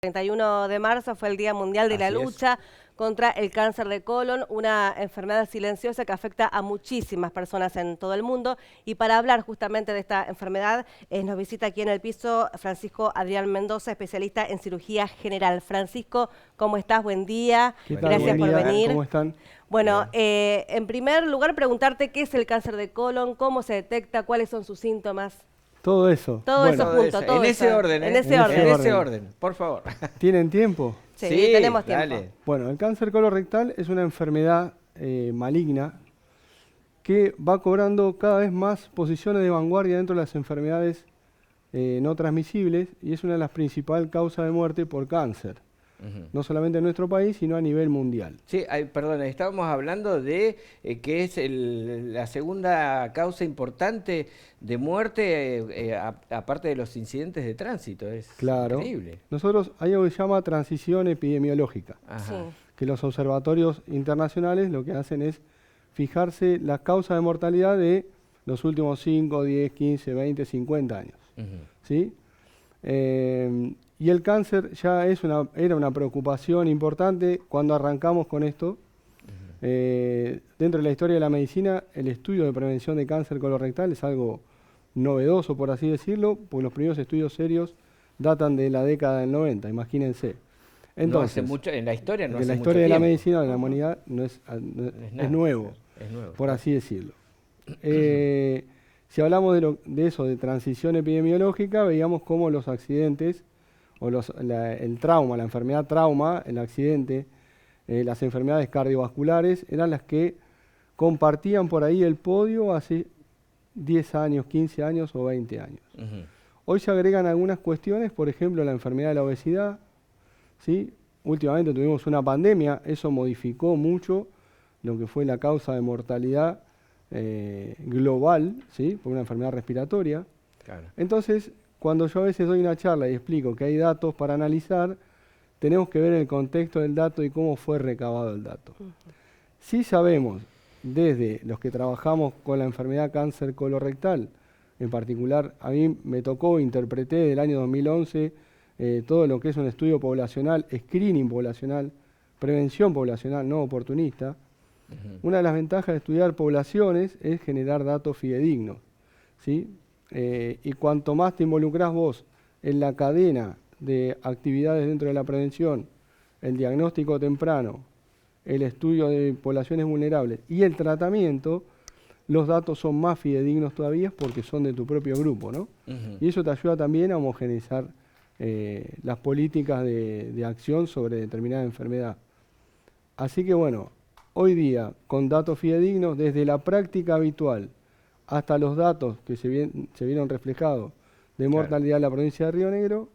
31 de marzo fue el Día Mundial de la Lucha contra el cáncer de colon, una enfermedad silenciosa que afecta a muchísimas personas en todo el mundo. Y para hablar justamente de esta enfermedad, nos visita aquí en el piso Francisco Adrián Mendoza, especialista en cirugía general. Francisco, ¿cómo estás? Buen día. Gracias por venir. ¿Cómo están? Bueno, en primer lugar, preguntarte qué es el cáncer de colon, cómo se detecta, cuáles son sus síntomas. Todo eso. Todo eso junto, todo en eso. ese orden, En ese orden, por favor. ¿Tienen tiempo? Sí, tenemos tiempo. Dale. Bueno, el cáncer colorectal es una enfermedad maligna que va cobrando cada vez más posiciones de vanguardia dentro de las enfermedades no transmisibles y es una de las principales causas de muerte por cáncer. No solamente en nuestro país, sino a nivel mundial. Sí, perdón, estábamos hablando de que es la segunda causa importante de muerte, aparte de los incidentes de tránsito. Es increíble. Nosotros hay algo que se llama transición epidemiológica, Sí. que los observatorios internacionales lo que hacen es fijarse las causas de mortalidad de los últimos 5, 10, 15, 20, 50 años. ¿Sí? Y el cáncer ya era una preocupación importante cuando arrancamos con esto. Dentro de la historia de la medicina, el estudio de prevención de cáncer colorectal es algo novedoso, por así decirlo, porque los primeros estudios serios datan de la década del 90, imagínense. Entonces, no hace mucho, en la historia no hace mucho tiempo. En la historia de la medicina, de la humanidad, es nuevo, es nuevo, por así decirlo. Si hablamos de eso, de transición epidemiológica, veíamos cómo los accidentes o el trauma, la enfermedad trauma, el accidente, las enfermedades cardiovasculares, eran las que compartían por ahí el podio hace 10 años, 15 años o 20 años. Hoy se agregan algunas cuestiones, por ejemplo, la enfermedad de la obesidad, ¿sí? Últimamente tuvimos una pandemia, eso modificó mucho lo que fue la causa de mortalidad global, ¿sí? Por una enfermedad respiratoria. Claro. Entonces, cuando yo a veces doy una charla y explico que hay datos para analizar, tenemos que ver el contexto del dato y cómo fue recabado el dato. Sí sabemos, desde los que trabajamos con la enfermedad cáncer colorectal, en particular, a mí me tocó, interpreté del año 2011 todo lo que es un estudio poblacional, screening poblacional, prevención poblacional, no oportunista. Una de las ventajas de estudiar poblaciones es generar datos fidedignos, ¿sí? Y cuanto más te involucrás vos en la cadena de actividades dentro de la prevención, el diagnóstico temprano, el estudio de poblaciones vulnerables y el tratamiento, los datos son más fidedignos todavía porque son de tu propio grupo, ¿no? Y eso te ayuda también a homogeneizar las políticas de acción sobre determinada enfermedad. Así que bueno, hoy día, con datos fidedignos, desde la práctica habitual hasta los datos que se vieron reflejados de mortalidad en la provincia de Río Negro,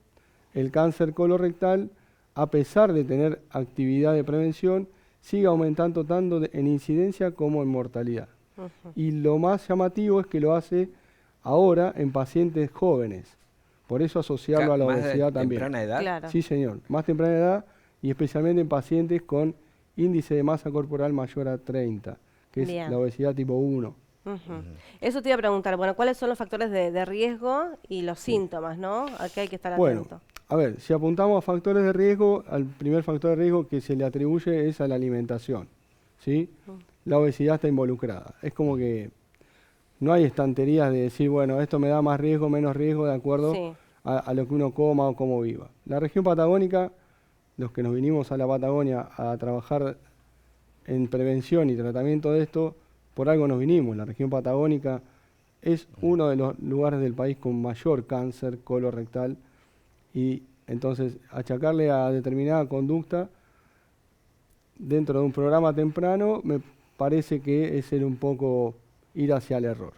el cáncer colorectal, a pesar de tener actividad de prevención, sigue aumentando tanto en incidencia como en mortalidad. Y lo más llamativo es que lo hace ahora en pacientes jóvenes. Por eso asociarlo a la obesidad también. ¿Temprana edad? Claro. Sí, señor. Más temprana edad y especialmente en pacientes con índice de masa corporal mayor a 30, que es la obesidad tipo 1. Eso te iba a preguntar, bueno, ¿cuáles son los factores de riesgo y los síntomas, no? ¿A qué hay que estar atento? A ver, si apuntamos a factores de riesgo, al primer factor de riesgo que se le atribuye es a la alimentación, ¿sí? La obesidad está involucrada. Es como que no hay estanterías de decir, bueno, esto me da más riesgo, menos riesgo, de acuerdo a lo que uno coma o cómo viva. La región patagónica, los que nos vinimos a la Patagonia a trabajar en prevención y tratamiento de esto, por algo nos vinimos. La región patagónica es uno de los lugares del país con mayor cáncer colorectal y entonces achacarle a determinada conducta dentro de un programa temprano me parece que es ser un poco ir hacia el error.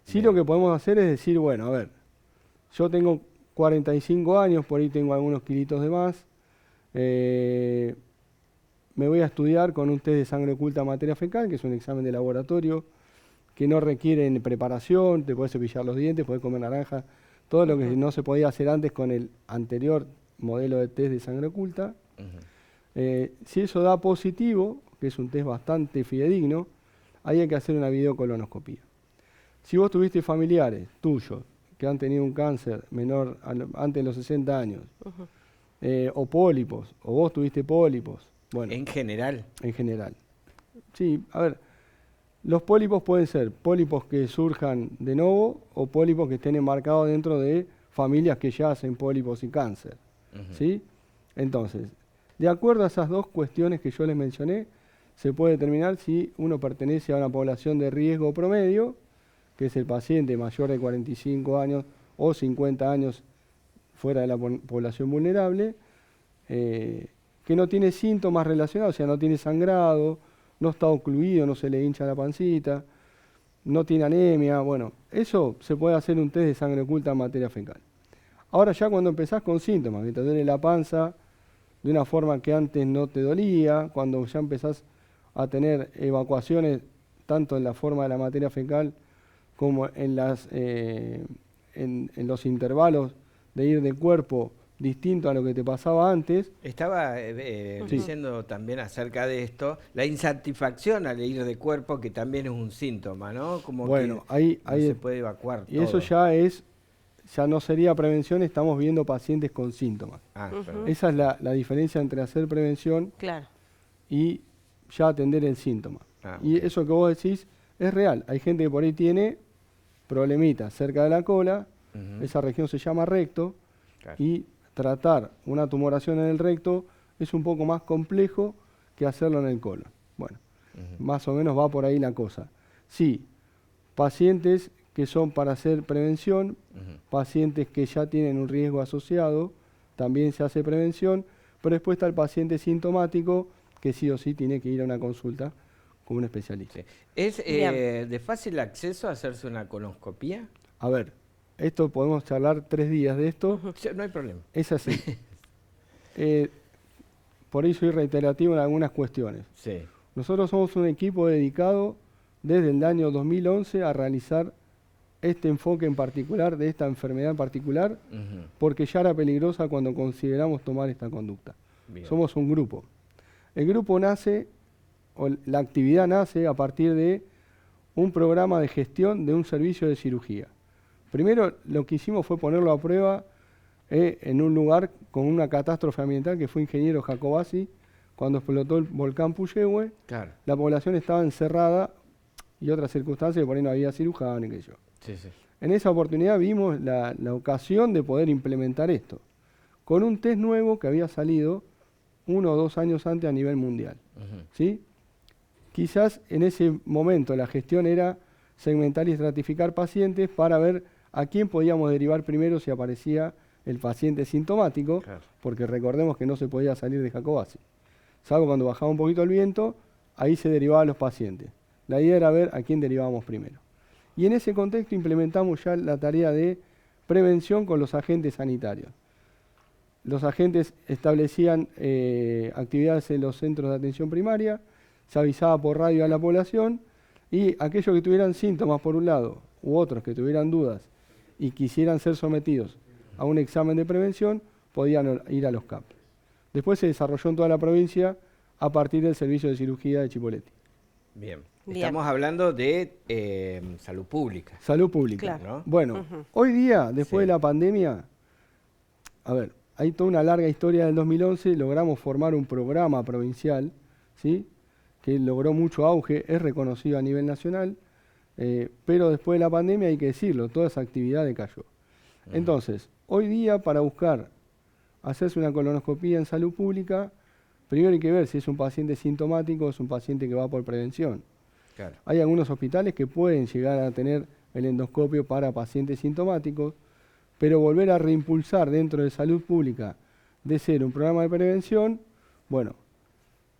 Sí, lo que podemos hacer es decir, bueno, a ver, yo tengo 45 años, por ahí tengo algunos kilitos de más, me voy a estudiar con un test de sangre oculta materia fecal, que es un examen de laboratorio que no requiere preparación, te puedes cepillar los dientes, puedes comer naranja, todo lo que no se podía hacer antes con el anterior modelo de test de sangre oculta. Si eso da positivo, que es un test bastante fidedigno, ahí hay que hacer una videocolonoscopía. Si vos tuviste familiares tuyos que han tenido un cáncer menor antes de los 60 años, o pólipos, o vos tuviste pólipos. Bueno, en general. En general. Sí, a ver, los pólipos pueden ser pólipos que surjan de nuevo o pólipos que estén enmarcados dentro de familias que ya hacen pólipos y cáncer. ¿Sí? Entonces, de acuerdo a esas dos cuestiones que yo les mencioné, se puede determinar si uno pertenece a una población de riesgo promedio, que es el paciente mayor de 45 años o 50 años fuera de la población vulnerable, que no tiene síntomas relacionados, o sea, no tiene sangrado, no está ocluido, no se le hincha la pancita, no tiene anemia. Bueno, eso se puede hacer un test de sangre oculta en materia fecal. Ahora ya cuando empezás con síntomas, que te duele la panza de una forma que antes no te dolía, cuando ya empezás a tener evacuaciones tanto en la forma de la materia fecal como en los intervalos de ir de cuerpo distinto a lo que te pasaba antes. Estaba diciendo también acerca de esto, la insatisfacción al ir de cuerpo, que también es un síntoma, ¿no? Como bueno, que ahí se puede evacuar y todo. Eso ya no sería prevención, estamos viendo pacientes con síntomas. Esa es la diferencia entre hacer prevención y ya atender el síntoma. Y eso que vos decís es real. Hay gente que por ahí tiene problemitas cerca de la cola, esa región se llama recto, y tratar una tumoración en el recto es un poco más complejo que hacerlo en el colon. Bueno, más o menos va por ahí la cosa. Sí, pacientes que son para hacer prevención, pacientes que ya tienen un riesgo asociado, también se hace prevención, pero después está el paciente sintomático que sí o sí tiene que ir a una consulta con un especialista. Sí. ¿Es de fácil acceso hacerse una colonoscopía? A ver, esto podemos charlar 3 días de esto. No hay problema. Es así. Por ahí soy reiterativo en algunas cuestiones. Sí. Nosotros somos un equipo dedicado desde el año 2011 a realizar este enfoque en particular, de esta enfermedad en particular, porque ya era peligrosa cuando consideramos tomar esta conducta. Bien. Somos un grupo. El grupo nace, o la actividad nace a partir de un programa de gestión de un servicio de cirugía. Primero lo que hicimos fue ponerlo a prueba en un lugar con una catástrofe ambiental que fue ingeniero Jacobasi, cuando explotó el volcán Puyehue. Claro. La población estaba encerrada y otras circunstancias, por ahí no había cirujano ni qué sé yo. Sí, sí. En esa oportunidad vimos la ocasión de poder implementar esto, con un test nuevo que había salido 1 o 2 años antes a nivel mundial. ¿Sí? Quizás en ese momento la gestión era segmentar y estratificar pacientes para ver a quién podíamos derivar primero si aparecía el paciente sintomático, porque recordemos que no se podía salir de Jacobasi. Salvo cuando bajaba un poquito el viento, ahí se derivaban los pacientes. La idea era ver a quién derivábamos primero. Y en ese contexto implementamos ya la tarea de prevención con los agentes sanitarios. Los agentes establecían actividades en los centros de atención primaria, se avisaba por radio a la población y aquellos que tuvieran síntomas por un lado u otros que tuvieran dudas y quisieran ser sometidos a un examen de prevención podían ir a los CAP. Después se desarrolló en toda la provincia a partir del servicio de cirugía de Chipoleti. Bien. Estamos hablando de salud pública. Salud pública. Claro. ¿No? Bueno, hoy día, después de la pandemia, a ver, hay toda una larga historia del 2011, logramos formar un programa provincial, ¿sí?, que logró mucho auge, es reconocido a nivel nacional, pero después de la pandemia hay que decirlo, toda esa actividad decayó. Entonces, hoy día para buscar hacerse una colonoscopía en salud pública, primero hay que ver si es un paciente sintomático o es un paciente que va por prevención. Claro. Hay algunos hospitales que pueden llegar a tener el endoscopio para pacientes sintomáticos, pero volver a reimpulsar dentro de salud pública de ser un programa de prevención, bueno,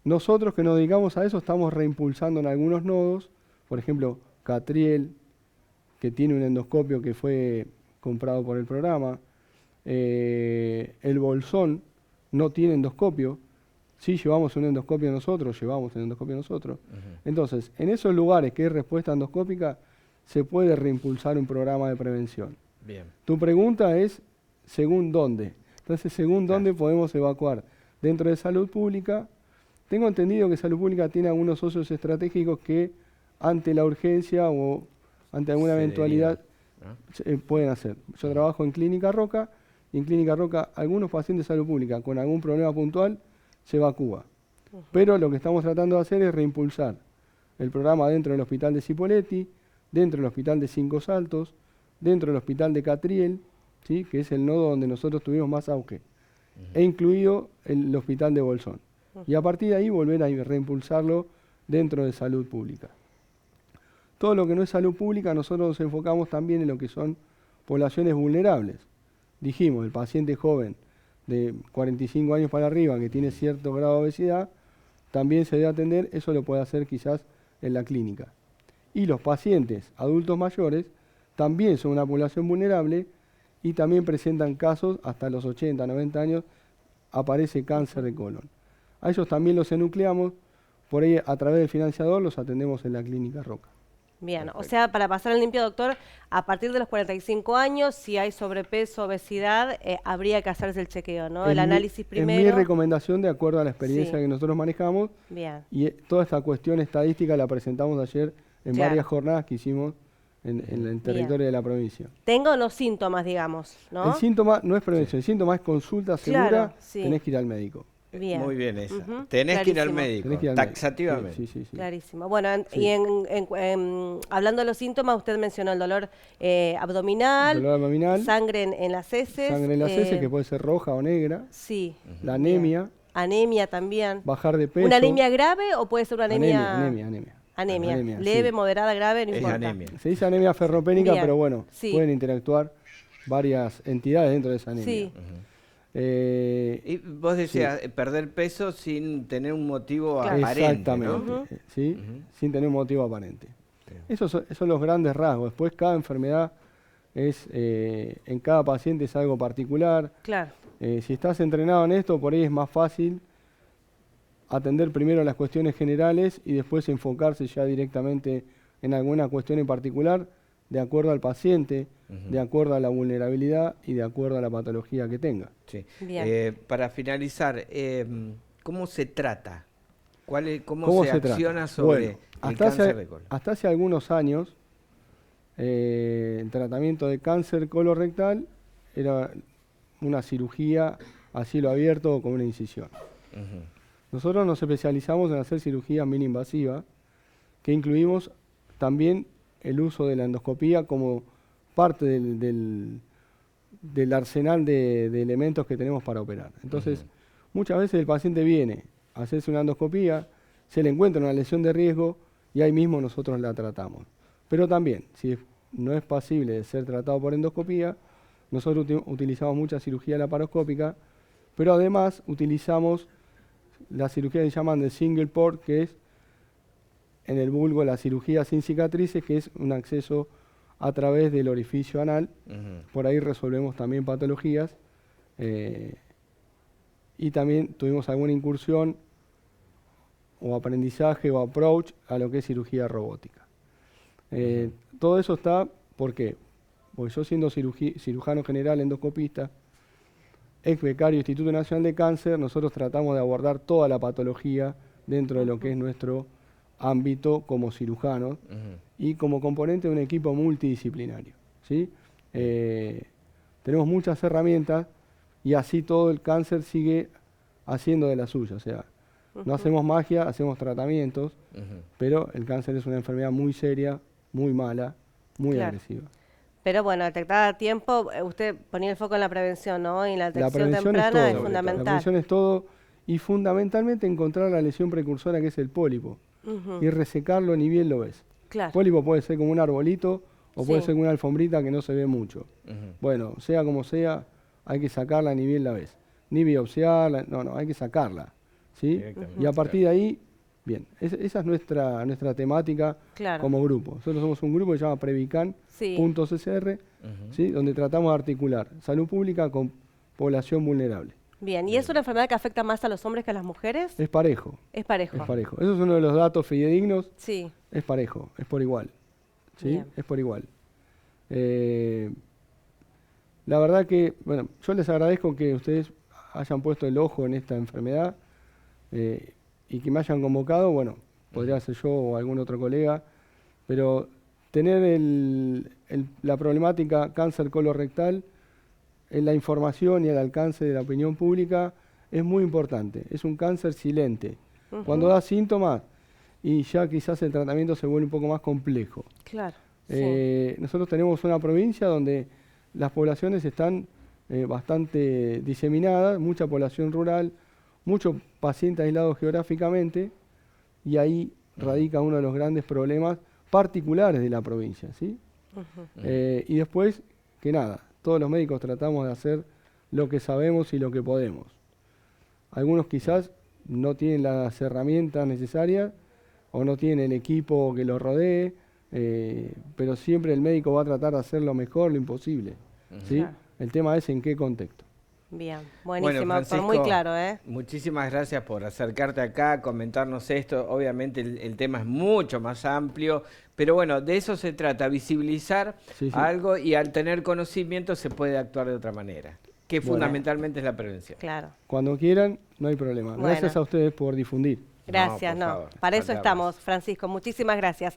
nosotros que nos dedicamos a eso estamos reimpulsando en algunos nodos, por ejemplo, Catriel, que tiene un endoscopio que fue comprado por el programa, el Bolsón no tiene endoscopio, sí llevamos un endoscopio nosotros, Entonces, en esos lugares que hay respuesta endoscópica, se puede reimpulsar un programa de prevención. Bien. Tu pregunta es, ¿según dónde? Entonces, ¿según dónde podemos evacuar? Dentro de salud pública, tengo entendido que salud pública tiene algunos socios estratégicos que ante la urgencia o ante alguna eventualidad pueden hacer. Yo trabajo en Clínica Roca y en Clínica Roca algunos pacientes de salud pública con algún problema puntual se evacúa. Pero lo que estamos tratando de hacer es reimpulsar el programa dentro del hospital de Cipolletti, dentro del hospital de Cinco Saltos, dentro del hospital de Catriel, ¿sí? Que es el nodo donde nosotros tuvimos más auge, e incluido el hospital de Bolsón. Y a partir de ahí volver a reimpulsarlo dentro de salud pública. Todo lo que no es salud pública, nosotros nos enfocamos también en lo que son poblaciones vulnerables. Dijimos, el paciente joven de 45 años para arriba que tiene cierto grado de obesidad, también se debe atender, eso lo puede hacer quizás en la clínica. Y los pacientes adultos mayores también son una población vulnerable y también presentan casos, hasta los 80, 90 años, aparece cáncer de colon. A ellos también los enucleamos, por ahí a través del financiador los atendemos en la Clínica Roca. Bien, Perfecto. o sea, para pasar el limpio, doctor, a partir de los 45 años, si hay sobrepeso, obesidad, habría que hacerse el chequeo, ¿no? El análisis primero. Es mi recomendación de acuerdo a la experiencia Sí. que nosotros manejamos. Bien. Y toda esta cuestión estadística la presentamos ayer en Claro. varias jornadas que hicimos en el territorio de la provincia. Tenga o no síntomas, digamos, ¿no? El síntoma no es prevención, el síntoma es consulta segura, Claro, sí. tenés que ir al médico. Bien. Muy bien esa. Ujú, Tenés que ir al clarísimo. médico, Tenés que ir al médico. taxativamente. Sí. Clarísimo. Bueno, Sí. y hablando de los síntomas, usted mencionó el dolor abdominal, Dolor abdominal, sangre en las heces. sangre en las heces que puede ser roja o negra, Sí. la anemia, Anemia también. bajar de peso. ¿Una anemia grave o puede ser una anemia? Anemia. Anemia. Leve, sí. moderada, grave, no Es importa. anemia. Se dice anemia ferropénica, Bien. pero bueno, Sí. pueden interactuar varias entidades dentro de esa anemia. Sí. Y vos decías, perder peso sin tener un motivo Claro. aparente, Exactamente, ¿no? ¿sí? Sin tener un motivo aparente. Esos son los grandes rasgos. Después cada enfermedad es, en cada paciente es algo particular. Claro. Si estás entrenado en esto, por ahí es más fácil atender primero las cuestiones generales y después enfocarse ya directamente en alguna cuestión en particular, de acuerdo al paciente, de acuerdo a la vulnerabilidad y de acuerdo a la patología que tenga. Sí. Bien. Para finalizar, ¿cómo se trata? ¿Cómo se se trata? acciona sobre Bueno, el cáncer de colon? hasta hace algunos años, el tratamiento de cáncer colorectal era una cirugía a cielo abierto o con una incisión. Ujú. Nosotros nos especializamos en hacer cirugía mini-invasiva, que incluimos también el uso de la endoscopía como parte del arsenal de elementos que tenemos para operar. Entonces, muchas veces el paciente viene a hacerse una endoscopía, se le encuentra una lesión de riesgo y ahí mismo nosotros la tratamos. Pero también, si no es posible de ser tratado por endoscopía, nosotros utilizamos mucha cirugía laparoscópica, pero además utilizamos la cirugía que llaman de single port, que es en el vulgo la cirugía sin cicatrices, que es un acceso a través del orificio anal. Por ahí resolvemos también patologías. Y también tuvimos alguna incursión o aprendizaje o approach a lo que es cirugía robótica. Todo eso está, ¿por qué? Porque yo siendo cirujano general endoscopista, ex becario Instituto Nacional de Cáncer, nosotros tratamos de abordar toda la patología dentro de lo que es nuestro ámbito como cirujanos y como componente de un equipo multidisciplinario, ¿sí? Tenemos muchas herramientas y así todo el cáncer sigue haciendo de la suya, o sea, no hacemos magia, hacemos tratamientos, pero el cáncer es una enfermedad muy seria, muy mala, muy Claro. agresiva. Pero bueno, detectada a tiempo, usted ponía el foco en la prevención, ¿no? Y la La detección prevención es temprana todo. es fundamental. La prevención es todo y fundamentalmente encontrar la lesión precursora que es el pólipo y resecarlo ni bien lo ves. Claro. Pólipo puede ser como un arbolito o puede Sí. ser como una alfombrita que no se ve mucho. Bueno, sea como sea, hay que sacarla ni bien la ves. Ni biopsiarla, no, hay que sacarla, ¿sí? Directamente. Y a partir de ahí, bien, esa es nuestra temática Claro. como grupo. Nosotros somos un grupo que se llama Prevican.cr, ¿sí? Donde tratamos de articular salud pública con población vulnerable. Bien, ¿y es una enfermedad que afecta más a los hombres que a las mujeres? Es parejo, Es parejo. es parejo. Eso es uno de los datos fidedignos. Sí. Es parejo, es por igual. ¿Sí? Bien. Es por igual. La verdad que, bueno, yo les agradezco que ustedes hayan puesto el ojo en esta enfermedad y que me hayan convocado. Bueno, podría ser yo o algún otro colega, pero tener la problemática cáncer colorectal la información y el alcance de la opinión pública es muy importante. Es un cáncer silente. Cuando da síntomas y ya quizás el tratamiento se vuelve un poco más complejo. Claro. Nosotros tenemos una provincia donde las poblaciones están bastante diseminadas, mucha población rural, muchos pacientes aislados geográficamente, y ahí radica uno de los grandes problemas particulares de la provincia, ¿sí? Y después, que nada, todos los médicos tratamos de hacer lo que sabemos y lo que podemos. Algunos quizás no tienen las herramientas necesarias o no tienen el equipo que los rodee, pero siempre el médico va a tratar de hacer lo mejor, lo imposible, ¿sí? Claro. El tema es en qué contexto. Bien, buenísimo, Bueno, doctor, muy claro, muchísimas gracias por acercarte acá, comentarnos esto. Obviamente el tema es mucho más amplio, pero bueno, de eso se trata, visibilizar algo, y al tener conocimiento se puede actuar de otra manera, que fundamentalmente es la prevención. Claro. Cuando quieran, no hay problema. Gracias a ustedes por difundir. Gracias, No, por favor, para eso faltaba estamos, más. Francisco, muchísimas gracias.